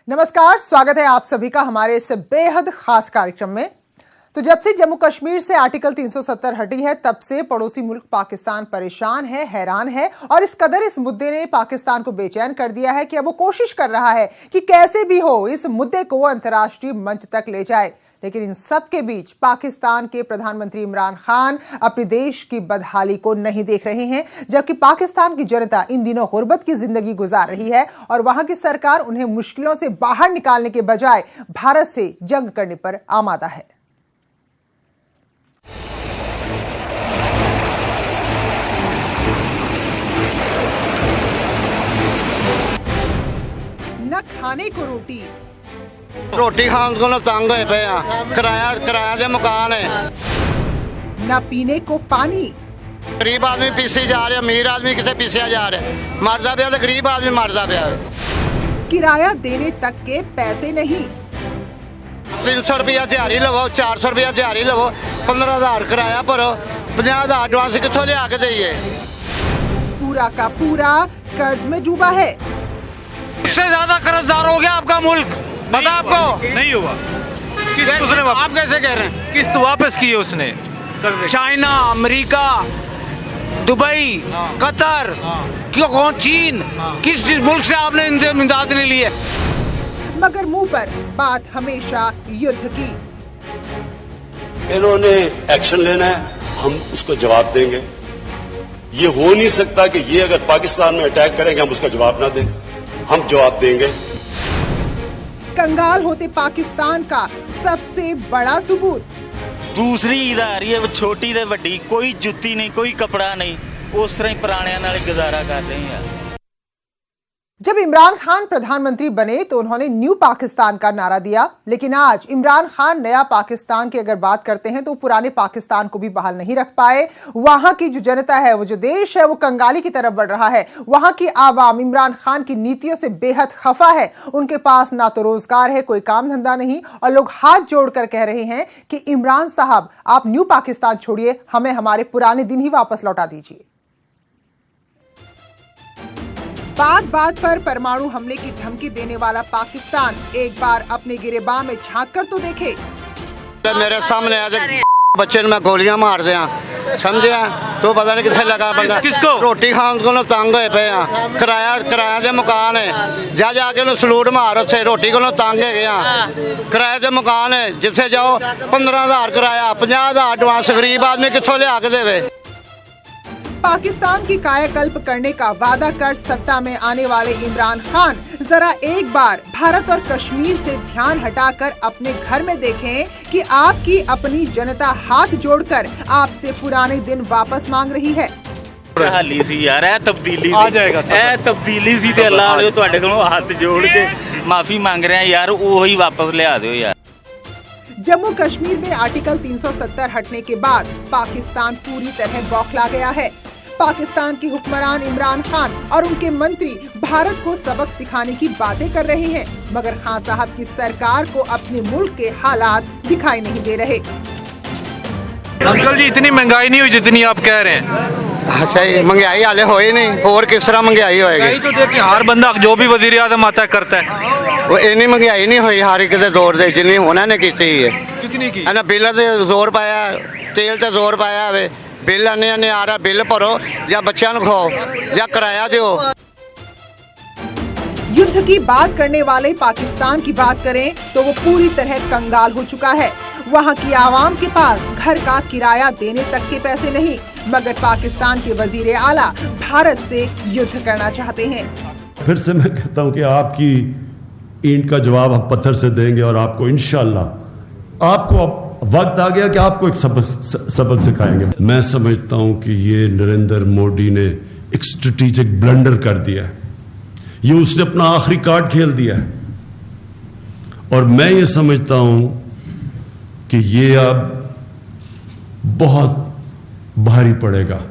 नमस्कार, स्वागत है आप सभी का हमारे इस बेहद खास कार्यक्रम में। तो जब से जम्मू कश्मीर से आर्टिकल 370 हटी है तब से पड़ोसी मुल्क पाकिस्तान परेशान है, हैरान है और इस कदर इस मुद्दे ने पाकिस्तान को बेचैन कर दिया है कि अब वो कोशिश कर रहा है कि कैसे भी हो इस मुद्दे को अंतर्राष्ट्रीय मंच तक ले जाए। लेकिन इन सब के बीच पाकिस्तान के प्रधानमंत्री इमरान खान अपने देश की बदहाली को नहीं देख रहे हैं, जबकि पाकिस्तान की जनता इन दिनों गुर्बत की जिंदगी गुजार रही है और वहां की सरकार उन्हें मुश्किलों से बाहर निकालने के बजाय भारत से जंग करने पर आमादा है। न खाने को रोटी खान को तंग होए पे किराया दे मकान है, न पीने को पानी। गरीब आदमी पीसी जा रहे, अमीर आदमी किसे पीसिया जा रहे, मरदा पिया तो गरीब आदमी मरदा पिया। किराया देने तक के पैसे नहीं। 300 रुपया दिहाड़ी लवो, 400 रुपया दिहाड़ी लवो, 15,000 किराया भरो, 50,000 एडवांस कितों लिया के देइए। पूरा का पूरा कर्ज में डूबा है। इससे ज्यादा कर्जदार हो गया आपका मुल्क, पता आपको? नहीं हुआ। उसने आप कैसे कह रहे हैं? किस्त वापस की है उसने। चाइना, अमेरिका, दुबई, कतर, क्यों कौन चीन, किस मुल्क से आपने इनसे इमदाद नहीं ली है? मगर मुंह पर बात हमेशा युद्ध की। इन्होंने एक्शन लेना है, हम उसको जवाब देंगे। ये हो नहीं सकता कि ये अगर पाकिस्तान में अटैक करेंगे हम उसका जवाब ना दें, हम जवाब देंगे। कंगाल होते पाकिस्तान का सबसे बड़ा सबूत। दूसरी ईद आ रही है, वो छोटी ते वड्डी, कोई जुत्ती नहीं, कोई कपड़ा नहीं, उस तरह ही पुराणियां नाल गुजारा कर रहे हैं। जब इमरान खान प्रधानमंत्री बने तो उन्होंने न्यू पाकिस्तान का नारा दिया, लेकिन आज इमरान खान नया पाकिस्तान की अगर बात करते हैं तो पुराने पाकिस्तान को भी बहाल नहीं रख पाए। वहां की जो जनता है, वो जो देश है, वो कंगाली की तरफ बढ़ रहा है। वहां की आवाम इमरान खान की नीतियों से बेहद खफा है। उनके पास ना तो रोजगार है, कोई काम धंधा नहीं, और लोग हाथ जोड़कर कह रहे हैं कि इमरान साहब आप न्यू पाकिस्तान छोड़िए, हमें हमारे पुराने दिन ही वापस लौटा दीजिए। बात बात पर परमाणु हमले की धमकी देने वाला पाकिस्तान एक बार अपने गिरेबान में झांक कर तो देखे। मेरे सामने आज बच्चे मैं गोलियां मार दिया, समझिया तो पता नहीं किसे लगा बंदा। किसको? रोटी खान को तंग होए पे किराया दे मकान है, जा जाके उन्हें सलूट मार, उसे रोटी को तंग है गया। किराए दे मकान है, जिसे जाओ 15,000 किराया, 50,000 एडवांस, गरीब आदमी कितों लिया के देवे। पाकिस्तान की कायाकल्प करने का वादा कर सत्ता में आने वाले इमरान खान जरा एक बार भारत और कश्मीर से ध्यान हटाकर अपने घर में देखें कि आपकी अपनी जनता हाथ जोड़कर आपसे पुराने दिन वापस मांग रही है। हाली सी यार, ए तब्दीली आ जाएगा, ए तब्दीली सी ते अल्लाह वाले ਤੁਹਾਡੇ ਕੋਲੋਂ हाथ जोड़ के माफी मांग रहे हैं यार, वही वापस ले आ दो यार। जम्मू कश्मीर में आर्टिकल 370 हटने के बाद पाकिस्तान पूरी तरह बौखला गया है। पाकिस्तान के हुक्मरान इमरान खान और उनके मंत्री भारत को सबक सिखाने की बातें कर रहे हैं, मगर खान साहब की सरकार को अपने मुल्क के हालात दिखाई नहीं दे रहे। अंकल जी, इतनी महंगाई नहीं हुई जितनी आप कह रहे हैं। अच्छा, ये महंगाई हाले हो ही नहीं, और किस तरह महंगाई होएगी? तो देखिए हर बंदा जो भी वजीर आज़म आता है करता है। वो इन्नी महंगाई नहीं हुई हर एक दे दौर से जिन्नी उन्होंने की है। कितनी की? ना बिल से जोर पाया, तेल से जोर पाया है, बिल आने आ रहा, बिल भरो या बच्चों को खाओ या किराया दो। युद्ध की बात करने वाले पाकिस्तान की बात करें तो वो पूरी तरह कंगाल हो चुका है। वहाँ की आवाम के पास घर का किराया देने तक के पैसे नहीं, मगर पाकिस्तान के वजीर आला भारत से युद्ध करना चाहते हैं। फिर से मैं कहता हूँ कि आपकी ईंट का जवाब हम पत्थर से देंगे और आपको इंशाल्लाह आपको वक्त आ गया कि आपको एक सबक सिखाएंगे। मैं समझता हूं कि ये नरेंद्र मोदी ने एक स्ट्रेटेजिक ब्लंडर कर दिया है, ये उसने अपना आखिरी कार्ड खेल दिया है और मैं ये समझता हूं कि ये अब बहुत भारी पड़ेगा।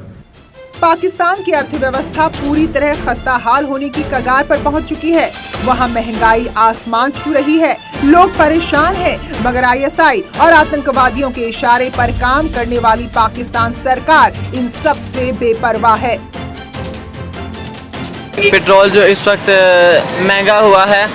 पाकिस्तान की अर्थव्यवस्था पूरी तरह खस्ता हाल होने की कगार पर पहुंच चुकी है। वहां महंगाई आसमान छू रही है, लोग परेशान हैं, मगर आईएसआई और आतंकवादियों के इशारे पर काम करने वाली पाकिस्तान सरकार इन सब से बेपरवाह है। पेट्रोल जो इस वक्त महंगा हुआ है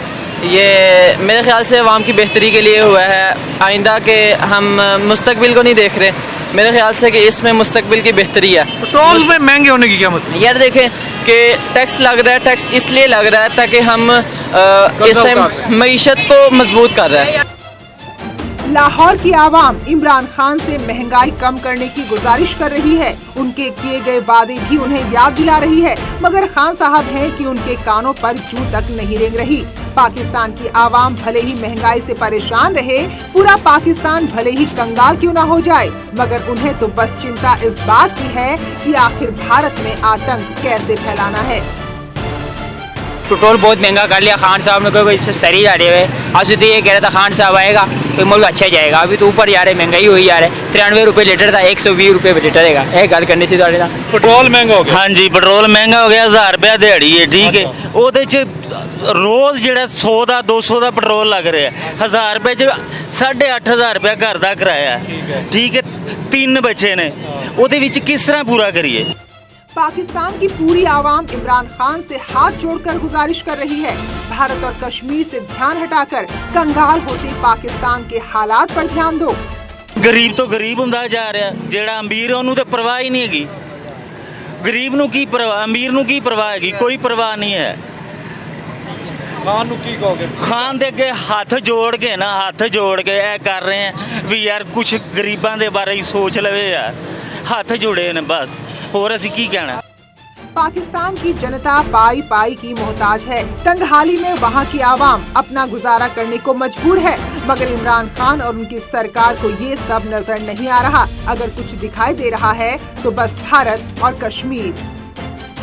ये मेरे ख्याल से अवाम की बेहतरी के लिए हुआ है। आइंदा के हम मुस्तकबिल को नहीं देख रहे, मेरे ख्याल से कि इसमें मुस्तकबिल की बेहतरी है। पेट्रोल में महंगे होने की क्या मतलब? यार देखें कि टैक्स लग रहा है, टैक्स इसलिए लग रहा है ताकि हम इस टाइम मईशत को मजबूत कर रहे हैं। लाहौर की आवाम इमरान खान से महंगाई कम करने की गुजारिश कर रही है। उनके किए गए वादे भी उन्हें याद दिला रही है, मगर खान साहब हैं कि उनके कानों पर जूं तक नहीं रेंग रही। पाकिस्तान की आवाम भले ही महंगाई से परेशान रहे, पूरा पाकिस्तान भले ही कंगाल क्यों न हो जाए, मगर उन्हें तो बस चिंता इस बात की है कि आखिर भारत में आतंक कैसे फैलाना है। पेट्रोल बहुत महंगा कर लिया खान साहब ने, कोई सरी जा रहे हुए आज तो ये कह रहा था खान साहब आएगा तो मुल्क अच्छा जाएगा। अभी तो ऊपर जा रहे, महंगाई हुई जा रहे, 93 रुपये लीटर था, 120 रुपये लीटर देगा। एक गल करने से पेट्रोल महंगा हो गया। हाँ जी, पेट्रोल महंगा हो गया, 1000 रुपया दिहाड़ी है, ठीक है। ਉਹਦੇ ਚ रोज़ ਜਿਹੜਾ 100 ਦਾ 200 ਦਾ ਪੈਟਰੋਲ ਲੱਗ ਰਿਹਾ, 1000 रुपये ਚ 8500 रुपया घर ਦਾ ਕਿਰਾਇਆ, ठीक है। 3 ਬੱਚੇ ਨੇ, ਉਹਦੇ ਵਿੱਚ किस तरह पूरा करिए। पाकिस्तान की पूरी आवाम इमरान खान से हाथ जोड़कर गुजारिश कर रही है, भारत और कश्मीर से ध्यान हटाकर कंगाल होते पाकिस्तान के हालात पर ध्यान दो। गरीब तो गरीब ਹੁੰਦਾ ਜਾ ਰਿਹਾ, ਜਿਹੜਾ ਅਮੀਰ ਉਹਨੂੰ ਤੇ ਪਰਵਾਹ ਹੀ ਨਹੀਂ ਹੈਗੀ। गरीब ਨੂੰ ਕੀ ਪਰਵਾਹ, ਅਮੀਰ ਨੂੰ ਕੀ ਪਰਵਾਹ ਹੈਗੀ, ਕੋਈ ਪਰਵਾਹ ਨਹੀਂ ਹੈ। ਖਾਨ ਨੂੰ ਕੀ ਕਹੋਗੇ? ਖਾਨ ਦੇ ਅੱਗੇ ਹੱਥ ਜੋੜ ਕੇ ਨਾ, ਹੱਥ ਜੋੜ ਕੇ ਇਹ ਕਰ ਰਹੇ ਆ ਵੀ ਯਾਰ ਕੁਝ ਗਰੀਬਾਂ ਦੇ ਬਾਰੇ ਹੀ ਸੋਚ ਲਵੇ ਯਾਰ, ਹੱਥ ਜੋੜੇ ਨੇ बस, और ਅਸੀਂ ਕੀ ਕਹਿਣਾ। पाकिस्तान की जनता पाई पाई की मोहताज है। तंगहाली में वहाँ की आवाम अपना गुजारा करने को मजबूर है, मगर इमरान खान और उनकी सरकार को ये सब नजर नहीं आ रहा। अगर कुछ दिखाई दे रहा है तो बस भारत और कश्मीर।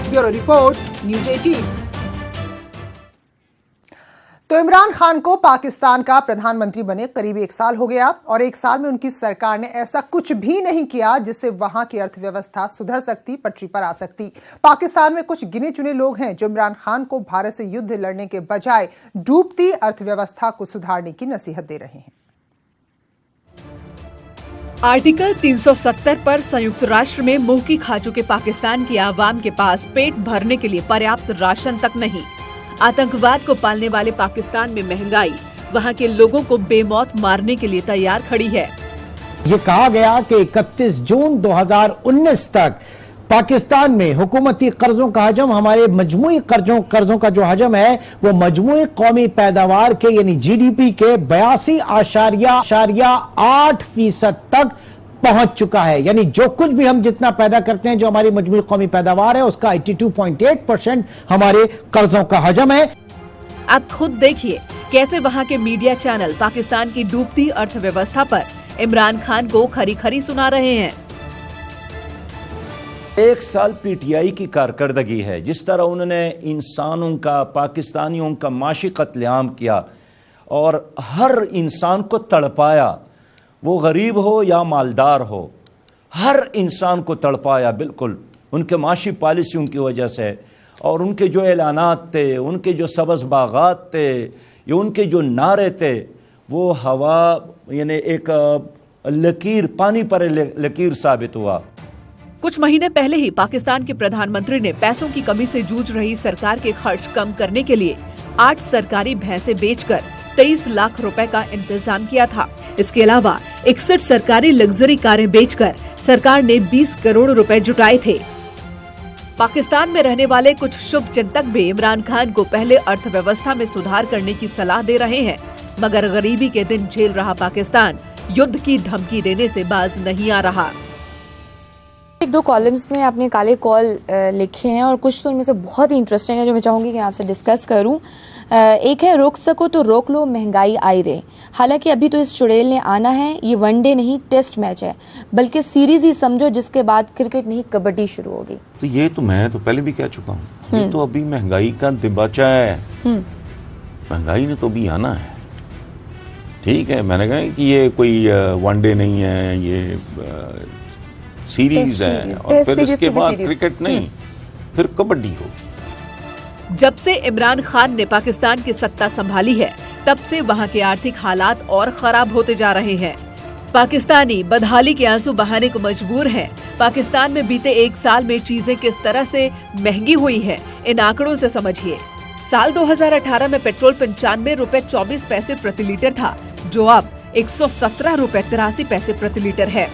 Bureau report, news 18। तो इमरान खान को पाकिस्तान का प्रधानमंत्री बने करीब 1 साल हो गया और 1 साल में उनकी सरकार ने ऐसा कुछ भी नहीं किया जिससे वहां की अर्थव्यवस्था सुधर सकती, पटरी पर आ सकती। पाकिस्तान में कुछ गिने चुने लोग हैं जो इमरान खान को भारत से युद्ध लड़ने के बजाय डूबती अर्थव्यवस्था को सुधारने की नसीहत दे रहे हैं। आर्टिकल 370 पर संयुक्त राष्ट्र में मुंह की खा चुके पाकिस्तान की आवाम के पास पेट भरने के लिए पर्याप्त राशन तक नहीं। आतंकवाद को पालने वाले पाकिस्तान में महंगाई वहां के लोगों को बेमौत मारने के लिए तैयार खड़ी है। ये कहा गया कि 31 जून 2019 तक पाकिस्तान में हुकूमती कर्जों का हजम, हमारे मजमूई कर्जों का जो हजम है वो मजमूई कौमी पैदावार के यानी GDP के 82.8% तक पहुंच चुका है। यानी जो कुछ भी हम जितना पैदा करते हैं, जो हमारी मजमूई कौमी पैदावार है, उसका 82.8% हमारे कर्जों का हजम है। आप खुद देखिए कैसे वहां के मीडिया चैनल पाकिस्तान की डूबती अर्थव्यवस्था पर इमरान खान को खरी खरी सुना रहे हैं। 1 साल PTI की कारकर्दगी है, जिस तरह उन्होंने इंसानों का, पाकिस्तानियों का माशी कत्लेआम किया और हर इंसान को तड़पाया, वो गरीब हो या मालदार हो, हर इंसान को तड़पाया बिल्कुल उनके माशी पॉलिसियों की वजह से। और उनके जो ऐलानात थे, उनके जो सब्ज़ बागात थे, ये उनके जो नारे थे, वो हवा यानी एक लकीर, पानी पर लकीर साबित हुआ। कुछ महीने पहले ही पाकिस्तान के प्रधानमंत्री ने पैसों की कमी से जूझ रही सरकार के खर्च कम करने के लिए 8 सरकारी भैंसें बेचकर 23 लाख रुपए का इंतजाम किया था। इसके अलावा 61 सरकारी लग्जरी कारें बेचकर सरकार ने 20 करोड़ रुपए जुटाए थे। पाकिस्तान में रहने वाले कुछ शुभ चिंतक भी इमरान खान को पहले अर्थव्यवस्था में सुधार करने की सलाह दे रहे हैं, मगर गरीबी के दिन झेल रहा पाकिस्तान युद्ध की धमकी देने से बाज नहीं आ रहा। 1-2 कॉलम्स में आपने काले कॉल लिखे हैं और कुछ तो उनमें से बहुत ही इंटरेस्टिंग है जो मैं चाहूँगी कि मैं आपसे डिस्कस करूँ। एक है रोक सको तो रोक लो महंगाई आई रे। हालांकि अभी तो इस चुड़ैल ने आना है, ये वनडे नहीं टेस्ट मैच है, बल्कि सीरीज ही समझो जिसके बाद क्रिकेट नहीं कबड्डी शुरू होगी। तो ये तो मैं तो पहले भी कह चुका हूँ, ये तो अभी महंगाई का दिबाचा है, महंगाई ने तो अभी आना है। ठीक है, मैंने कहा कि ये कोई वनडे नहीं है, ये सीरीज है और फिर इसके बाद क्रिकेट नहीं, फिर कबड्डी होगी। जब से इमरान खान ने पाकिस्तान की सत्ता संभाली है, तब से वहां के आर्थिक हालात और खराब होते जा रहे हैं। पाकिस्तानी बदहाली के आंसू बहाने को मजबूर हैं। पाकिस्तान में बीते 1 साल में चीजें किस तरह से महंगी हुई हैं, इन आंकड़ों से समझिए। साल 2018 में पेट्रोल 95 रुपए 24 पैसे प्रति लीटर था, जो अब 117 रुपए 83 पैसे प्रति लीटर है।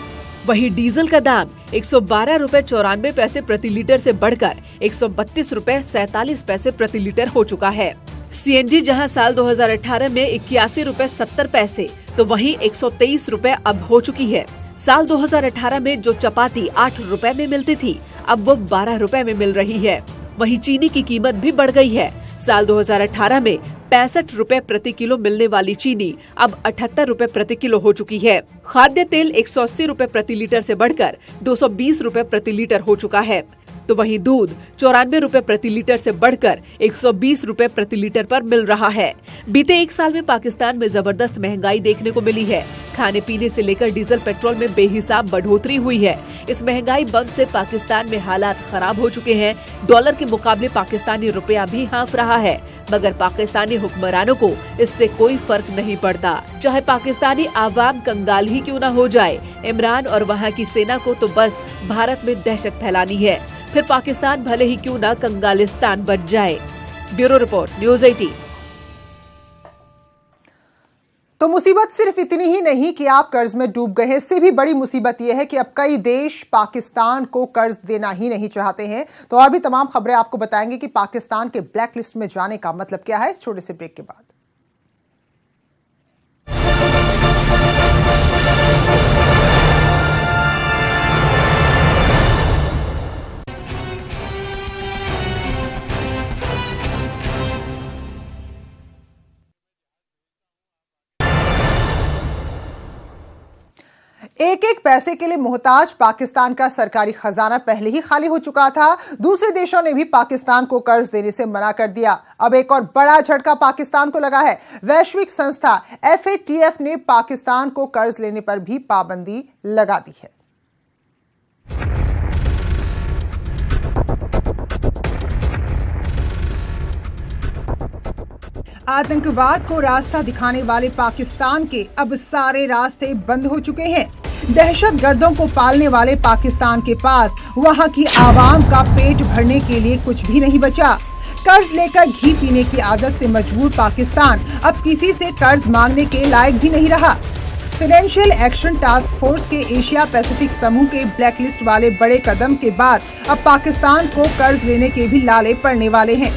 वहीं डीजल का दाम 112 रुपए 94 पैसे प्रति लीटर से बढ़कर 132 रुपए 47 पैसे प्रति लीटर हो चुका है। सीएनजी जहां साल 2018 में 81 रुपए 70 पैसे तो वहीं 123 रुपए अब हो चुकी है। साल 2018 में जो चपाती 8 रुपए में मिलती थी, अब वो 12 रुपए में मिल रही है। वहीं चीनी की कीमत भी बढ़ गई है। साल 2018 में 65 रुपए प्रति किलो मिलने वाली चीनी अब 78 रुपए प्रति किलो हो चुकी है। खाद्य तेल 180 रुपए प्रति लीटर से बढ़कर 220 रुपए प्रति लीटर हो चुका है। तो वहीं दूध 94 रुपए प्रति लीटर से बढ़कर 120 रुपए प्रति लीटर पर मिल रहा है। बीते एक साल में पाकिस्तान में जबरदस्त महंगाई देखने को मिली है। खाने पीने से लेकर डीजल पेट्रोल में बेहिसाब बढ़ोतरी हुई है। इस महंगाई बम से पाकिस्तान में हालात खराब हो चुके हैं। डॉलर के मुकाबले पाकिस्तानी रुपया भी हाँफ रहा है, मगर पाकिस्तानी हुक्मरानों को इससे कोई फर्क नहीं पड़ता। चाहे पाकिस्तानी आवाम कंगाल ही क्यों न हो जाए, इमरान और वहाँ की सेना को तो बस भारत में दहशत फैलानी है। फिर पाकिस्तान भले ही क्यों न कंगालिस्तान बन जाए। Bureau report, news 18। तो मुसीबत सिर्फ इतनी ही नहीं कि आप कर्ज में डूब गए हैं, इससे भी बड़ी मुसीबत यह है कि अब कई देश पाकिस्तान को कर्ज देना ही नहीं चाहते हैं। तो और भी तमाम खबरें आपको बताएंगे कि पाकिस्तान के ब्लैक लिस्ट में जाने का मतलब क्या है, छोटे से ब्रेक के बाद। एक एक पैसे के लिए मोहताज पाकिस्तान का सरकारी खजाना पहले ही खाली हो चुका था। दूसरे देशों ने भी पाकिस्तान को कर्ज देने से मना कर दिया। अब एक और बड़ा झटका पाकिस्तान को लगा है। वैश्विक संस्था FATF ने पाकिस्तान को कर्ज लेने पर भी पाबंदी लगा दी है। आतंकवाद को रास्ता दिखाने वाले पाकिस्तान के अब सारे रास्ते बंद हो चुके हैं। दहशतगर्दों को पालने वाले पाकिस्तान के पास वहां की आवाम का पेट भरने के लिए कुछ भी नहीं बचा। कर्ज लेकर घी पीने की आदत से मजबूर पाकिस्तान अब किसी से कर्ज मांगने के लायक भी नहीं रहा। फाइनेंशियल एक्शन टास्क फोर्स के एशिया पैसिफिक समूह के ब्लैक लिस्ट वाले बड़े कदम के बाद अब पाकिस्तान को कर्ज लेने के भी लाले पड़ने वाले हैं।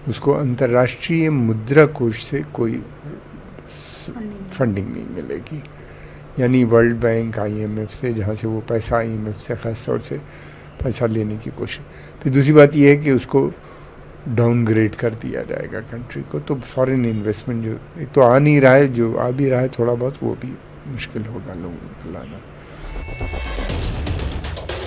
उसको अंतर्राष्ट्रीय मुद्रा कोष से कोई फंडिंग नहीं मिलेगी, यानी वर्ल्ड बैंक, IMF से, जहाँ से वो पैसा IMF से खास तौर से पैसा लेने की कोशिश। फिर दूसरी बात ये है कि उसको डाउनग्रेड कर दिया जाएगा कंट्री को। तो फॉरेन इन्वेस्टमेंट जो एक तो आ नहीं रहा है, जो आ भी रहा है थोड़ा बहुत, वो भी मुश्किल होगा लोगों को लाना।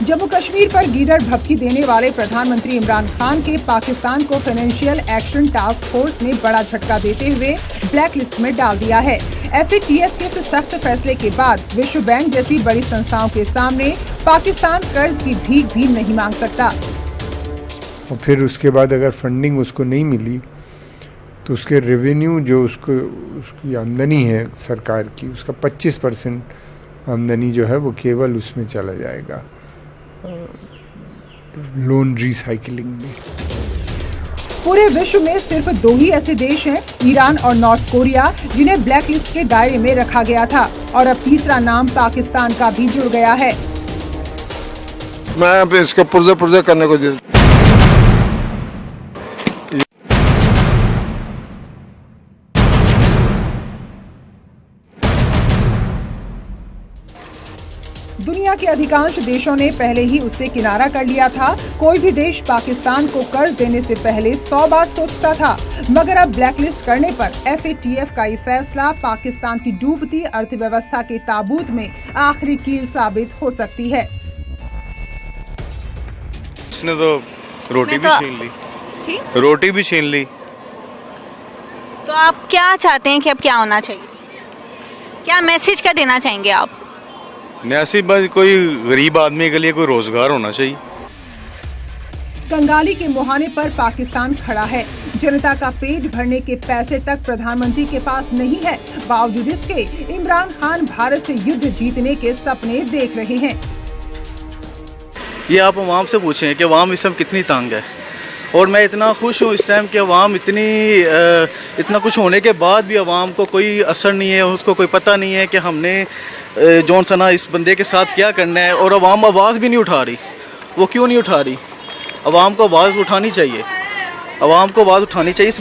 जम्मू कश्मीर पर गीदड़ भभकी देने वाले प्रधानमंत्री इमरान खान के पाकिस्तान को फाइनेंशियल एक्शन टास्क फोर्स ने बड़ा झटका देते हुए ब्लैक लिस्ट में डाल दिया है। FATF के इस सख्त फैसले के बाद विश्व बैंक जैसी बड़ी संस्थाओं के सामने पाकिस्तान कर्ज की भीख भी नहीं मांग सकता। और फिर उसके बाद अगर फंडिंग उसको नहीं मिली तो उसके रेवेन्यू जो उसकी आमदनी है सरकार की, उसका 25% आमदनी जो है वो केवल उसमें चला जाएगा, लोन रिसाइकलिंग में। पूरे विश्व में सिर्फ 2 ही ऐसे देश हैं, ईरान और नॉर्थ कोरिया, जिन्हें ब्लैक लिस्ट के दायरे में रखा गया था। और अब तीसरा नाम पाकिस्तान का भी जुड़ गया है। मैं इसके पुर्जे करने को दुनिया के अधिकांश देशों ने पहले ही उससे किनारा कर लिया था। कोई भी देश पाकिस्तान को कर्ज देने से पहले 100 बार सोचता था, मगर अब ब्लैकलिस्ट करने पर FATF का ये फैसला पाकिस्तान की डूबती अर्थव्यवस्था के ताबूत में आखिरी कील साबित हो सकती है। उसने तो रोटी भी छीन ली, रोटी भी छीन ली। तो आप क्या चाहते हैं कि अब क्या होना चाहिए? क्या मैसेज क्या देना चाहेंगे आप? ऐसी बस कोई गरीब आदमी के लिए कोई रोजगार होना चाहिए। कंगाली के मुहाने पर पाकिस्तान खड़ा है। जनता का पेट भरने के पैसे तक प्रधानमंत्री के पास नहीं है। बावजूद इसके इमरान खान भारत से युद्ध जीतने के सपने देख रहे हैं। ये आप अवाम से पूछें कि अवाम इस समय कितनी तंग है। और मैं इतना खुश हूँ इस टाइम कि अवाम इतना कुछ होने के बाद भी अवाम को कोई असर नहीं है, उसको कोई पता नहीं है कि हमने जौन सना इस बंदे के साथ क्या करना है। और अवाम आवाज़ भी नहीं उठा रही। वो क्यों नहीं उठा रही? अवाम को आवाज़ उठानी चाहिए, अवाम को आवाज़ उठानी चाहिए।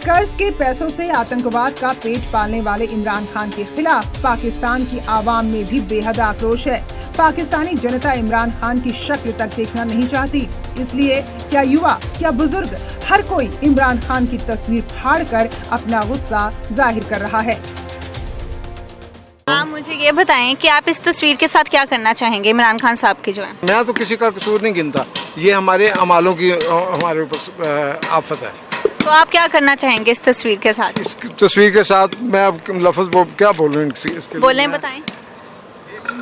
कर्ज के पैसों से आतंकवाद का पेट पालने वाले इमरान खान के खिलाफ पाकिस्तान की आवाम में भी बेहद आक्रोश है। पाकिस्तानी जनता इमरान खान की शक्ल तक देखना नहीं चाहती, इसलिए क्या युवा, क्या बुजुर्ग, हर कोई इमरान खान की तस्वीर फाड़कर अपना गुस्सा जाहिर कर रहा है। आप मुझे ये बताएं कि आप इस तस्वीर के साथ क्या करना चाहेंगे इमरान खान साहब की जो है? मैं तो किसी का कसूर नहीं गिनता, ये हमारे अमालों की हमारे ऊपर आफत है। तो आप क्या करना चाहेंगे इस तस्वीर के साथ? इस तस्वीर के साथ मैं अब लफ्ज़ क्या बोलूँ इसके बोलें, बताएं।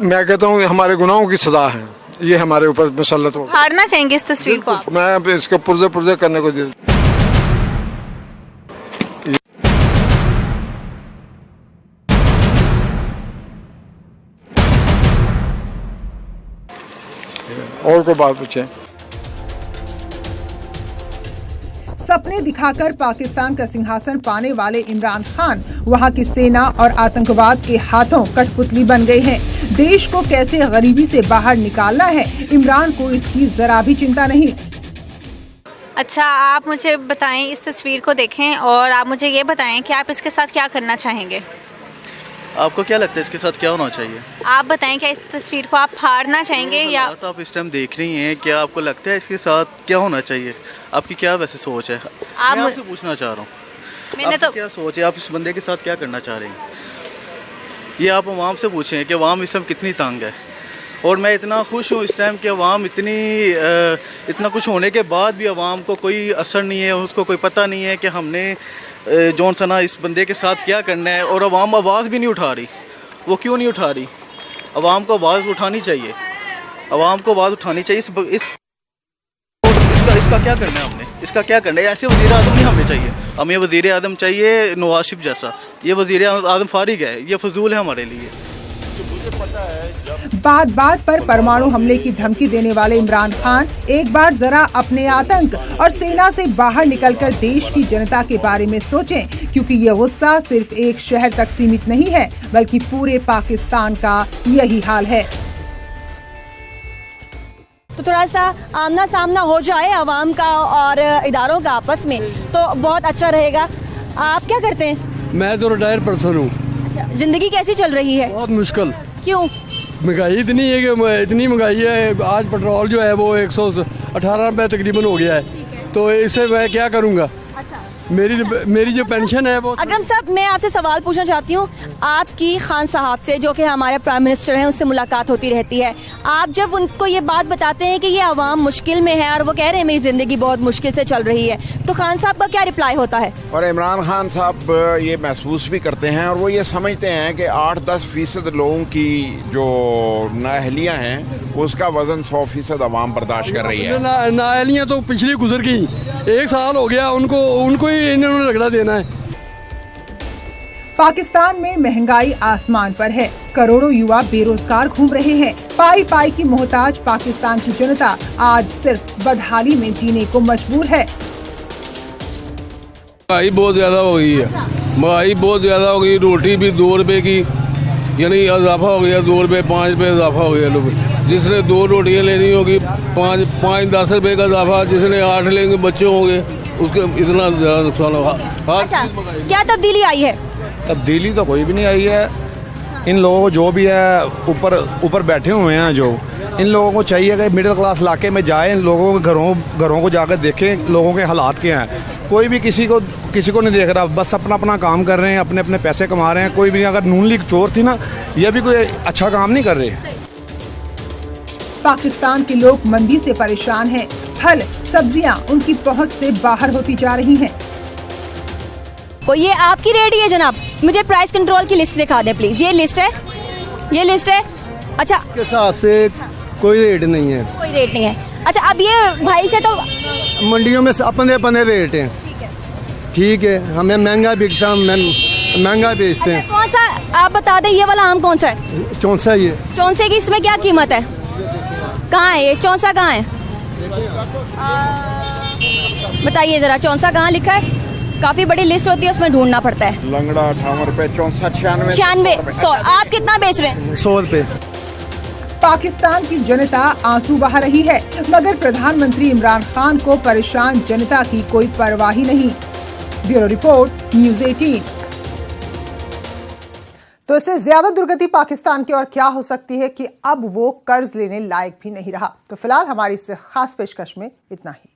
मैं कहता हूँ हमारे गुनाहों की सजा है, ये हमारे ऊपर मुसल्लत हो। फाड़ना चाहेंगे इस तस्वीर को आप? मैं अब इसको पुर्जे करने को दे। और कोई बात पूछे? सपने दिखाकर पाकिस्तान का सिंहासन पाने वाले इमरान खान वहां की सेना और आतंकवाद के हाथों कठपुतली बन गए हैं। देश को कैसे गरीबी से बाहर निकालना है, इमरान को इसकी जरा भी चिंता नहीं। अच्छा, आप मुझे बताएं, इस तस्वीर को देखें और आप मुझे ये बताएं कि आप इसके साथ क्या करना चाहेंगे? आपको क्या लगता है इसके साथ क्या होना चाहिए? आप बताएं, क्या इस तस्वीर को आप फाड़ना चाहेंगे या? तो आप इस टाइम देख रही हैं, क्या आपको लगता है इसके साथ क्या होना चाहिए? आपकी क्या वैसे सोच है? मैं आपसे पूछना चाह रहा हूँ, मैंने तो क्या सोच है, आप इस बंदे के साथ क्या करना चाह रहे हैं? ये आप अवाम से पूछें कि अवाम इस टाइम कितनी तंग है। और मैं इतना खुश हूँ इस टाइम कि अवाम इतना कुछ होने के बाद भी अवाम को कोई असर नहीं है, उसको कोई पता नहीं है कि हमने जौन सना इस बंदे के साथ क्या करना है। और अवाम आवाज़ भी नहीं उठा रही। वो क्यों नहीं उठा रही? अवाम को आवाज़ उठानी चाहिए, अवाम को आवाज़ उठानी चाहिए। इसका क्या करना है हमने? इसका क्या करना है? ऐसे वज़ीर आज़म नहीं हमें चाहिए, हमें वज़ीर आज़म चाहिए नवाज शरीफ जैसा। ये वज़ीर आज़म फारिग है, ये फजूल है हमारे लिए। बात बात पर परमाणु हमले की धमकी देने वाले इमरान खान एक बार जरा अपने आतंक और सेना से बाहर निकलकर देश की जनता के बारे में सोचें, क्योंकि ये गुस्सा सिर्फ एक शहर तक सीमित नहीं है, बल्कि पूरे पाकिस्तान का यही हाल है। तो थोड़ा सा आमना सामना हो जाए आवाम का और इदारों का आपस में तो बहुत अच्छा रहेगा। आप क्या करते हैं? मैं तो रिटायर पर्सन हूँ। जिंदगी कैसी चल रही है? बहुत मुश्किल। क्यों? महंगाई इतनी है कि इतनी महंगाई है, आज पेट्रोल जो है वो 118 रुपये तकरीबन हो गया है। तो इससे मैं क्या करूँगा? मेरी जो पेंशन है वो। अकरम साहब, मैं आपसे सवाल पूछना चाहती हूँ। आपकी खान साहब से, जो कि हमारे प्राइम मिनिस्टर हैं, उससे मुलाकात होती रहती है। आप जब उनको ये बात बताते हैं कि ये आवाम मुश्किल में है और वो कह रहे हैं मेरी ज़िंदगी बहुत मुश्किल से चल रही है, तो खान साहब का क्या रिप्लाई होता है? और इमरान खान साहब ये महसूस भी करते हैं और वो ये समझते हैं कि 8-10% लोगों की जो नाअहलियाँ हैं उसका वजन 100% आवाम बर्दाश्त कर रही है। नाअहलियाँ तो पिछली गुजर गई, 1 साल हो गया, उनको इन्होंने रगड़ा देना है। पाकिस्तान में महंगाई आसमान पर है, करोड़ों युवा बेरोजगार घूम रहे हैं। पाई पाई की मोहताज पाकिस्तान की जनता आज सिर्फ बदहाली में जीने को मजबूर है। महंगाई बहुत ज्यादा हो गई है, महंगाई बहुत ज्यादा हो गई। रोटी भी 2 रुपए की, यानी इजाफा हो गया, 2 रुपए 5 रुपए इजाफा हो गया। लोग जिसने 2 रोटियाँ लेनी होगी 5-10 रुपए का इजाफा, जिसने 8 लेंगे बच्चे होंगे उसके इतना ज्यादा नुकसान होगा। अच्छा, क्या तब्दीली आई है? तब्दीली तो कोई भी नहीं आई है। इन लोगों को जो भी है ऊपर बैठे हुए हैं, जो इन लोगों को चाहिए कि मिडिल क्लास इलाके में जाए, इन लोगों के घरों को जाकर देखें लोगों के हालात क्या हैं। कोई भी किसी को नहीं देख रहा, बस अपना काम कर रहे हैं, अपने पैसे कमा रहे हैं। कोई भी, अगर नून लीग चोर थी ना, यह भी कोई अच्छा काम नहीं कर रहे। पाकिस्तान के लोग मंदी से परेशान हैं। फल सब्जियां उनकी पहुंच से बाहर होती जा रही हैं। वो ये आपकी रेडी है जनाब? मुझे प्राइस कंट्रोल की लिस्ट दिखा दें प्लीज। ये लिस्ट है, ये लिस्ट है। अच्छा, के हिसाब से कोई रेट नहीं है। कोई रेट नहीं है। अच्छा, अब ये भाई से तो मंडियों में अपने रेट हैं। ठीक है, हमें महंगा बिकता, महंगा बेचते हैं। कौन सा आप बता दें, ये वाला आम कौन सा है? चौंसा। ये चौंसे की इसमें क्या कीमत है? कहाँ है ये चौंसा? कहाँ है? बताइए जरा, चौंसा कहाँ लिखा है? काफी बड़ी लिस्ट होती है, उसमें ढूंढना पड़ता है। लंगड़ा 58 रुपए, चौंसा 96 96। 100। आप कितना बेच रहे हैं? 100 रुपए। पाकिस्तान की जनता आंसू बहा रही है, मगर प्रधानमंत्री इमरान खान को परेशान जनता की कोई परवाह ही नहीं। Bureau report, news 18। तो इससे ज्यादा दुर्गति पाकिस्तान की और क्या हो सकती है कि अब वो कर्ज लेने लायक भी नहीं रहा। तो फिलहाल हमारी इस खास पेशकश में इतना ही।